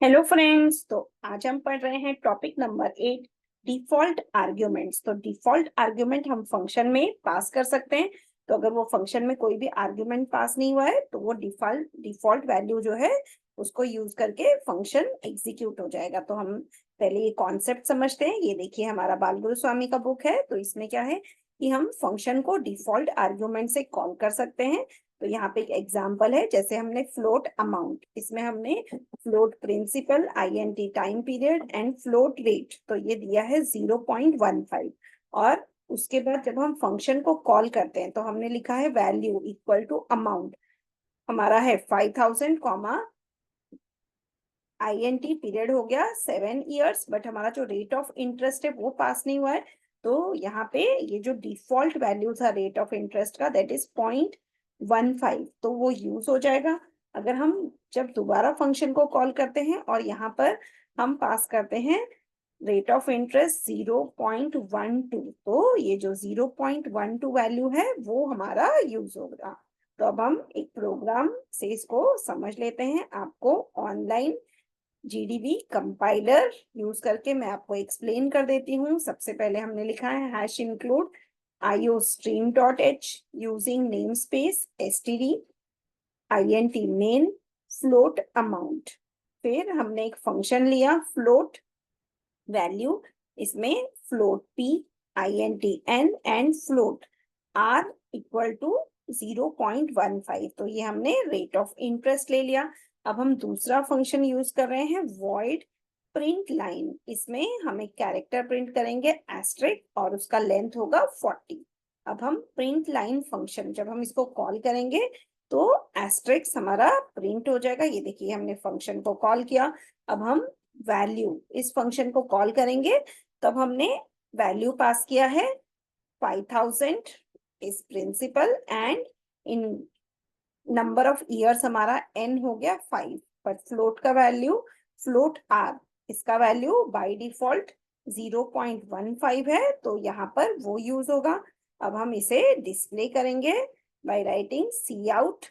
Hello friends. तो आज हम पढ़ रहे हैं टॉपिक नंबर 8, डिफॉल्ट आर्ग्यूमेंट्स। तो डिफॉल्ट आर्ग्यूमेंट हम फंक्शन में पास कर सकते हैं। तो अगर वो फंक्शन में कोई भी आर्ग्यूमेंट पास नहीं हुआ है तो वो डिफॉल्ट डिफॉल्ट वैल्यू जो है उसको यूज करके फंक्शन एग्जीक्यूट हो जाएगा। तो हम पहले ये कॉन्सेप्ट समझते हैं। ये देखिए हमारा बालगुरु स्वामी का बुक है। तो इसमें क्या है कि हम फंक्शन को डिफॉल्ट आर्ग्यूमेंट से कॉल कर सकते हैं। तो यहाँ पे एक एग्जाम्पल है, जैसे हमने फ्लोट अमाउंट, इसमें हमने float principal, INT time period and float rate, तो ये दिया है 0.15। और उसके बाद जब हम फंक्शन को कॉल करते हैं तो हमने लिखा है वैल्यू इक्वल टू अमाउंट। हमारा है 5000 कॉमा आईएनटी पीरियड हो गया 7 इयर्स, बट हमारा जो रेट ऑफ इंटरेस्ट है वो पास नहीं हुआ है। तो यहाँ पे ये जो डिफॉल्ट वैल्यू था रेट ऑफ इंटरेस्ट का, दैट इज 0.15, तो वो यूज हो जाएगा। अगर हम जब दोबारा फंक्शन को कॉल करते हैं और यहाँ पर हम पास करते हैं रेट ऑफ इंटरेस्ट 0.12, तो ये जो 0.12 वैल्यू है वो हमारा यूज होगा। तो अब हम एक प्रोग्राम से इसको समझ लेते हैं। आपको ऑनलाइन जीडीबी कंपाइलर यूज करके मैं आपको एक्सप्लेन कर देती हूँ। सबसे पहले हमने लिखा है hash include iostream.h using name space std int main float amount। फिर हमने एक फंक्शन लिया फ्लोट वैल्यू, इसमें float p int n and float r equal to 0.15, तो ये हमने रेट ऑफ इंटरेस्ट ले लिया। अब हम दूसरा फंक्शन यूज कर रहे हैं वॉइड प्रिंट लाइन। इसमें हम एक कैरेक्टर प्रिंट करेंगे एस्ट्रिक और उसका लेंथ होगा 40। अब हम प्रिंट लाइन फंक्शन जब हम इसको कॉल करेंगे तो एस्ट्रिक्स हमारा प्रिंट हो जाएगा। ये देखिए हमने फंक्शन को कॉल किया। अब हम वैल्यू इस फंक्शन को कॉल करेंगे, तब हमने वैल्यू पास किया है 5000 is principal and in number of years हमारा n हो गया 5। पर फ्लोट का वैल्यू फ्लोट r, इसका वैल्यू बाय डिफॉल्ट 0.15 है, तो यहाँ पर वो यूज होगा। अब हम इसे डिस्प्ले करेंगे by writing C out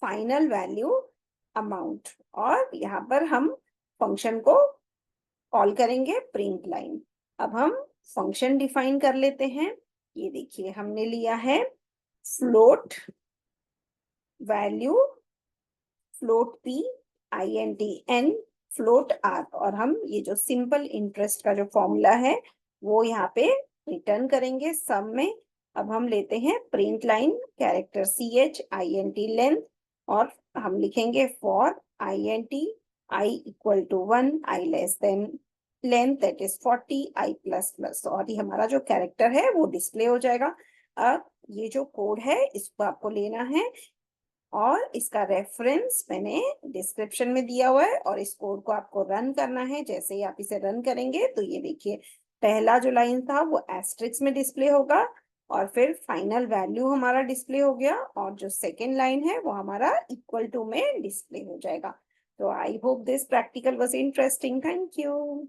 final value amount, और यहाँ पर हम फंक्शन को कॉल करेंगे प्रिंट लाइन। अब हम फंक्शन डिफाइन कर लेते हैं। ये देखिए हमने लिया है float value float p int n float r, और हम ये जो सिंपल इंटरेस्ट का जो फॉर्मूला है वो यहाँ पे रिटर्न करेंगे सम में। अब हम लेते हैं print line character ch int length, और हम लिखेंगे for int I equal to 1 I less than length that is 40 I plus plus, और ये हमारा जो कैरेक्टर है वो डिस्प्ले हो जाएगा। अब ये जो कोड है इसको आपको लेना है और इसका रेफरेंस मैंने डिस्क्रिप्शन में दिया हुआ है, और इस कोड को आपको रन करना है। जैसे ही आप इसे रन करेंगे तो ये देखिए पहला जो लाइन था वो एस्ट्रिक्स में डिस्प्ले होगा, और फिर फाइनल वैल्यू हमारा डिस्प्ले हो गया, और जो सेकेंड लाइन है वो हमारा इक्वल टू में डिस्प्ले हो जाएगा। तो I hope this practical was interesting. Thank you.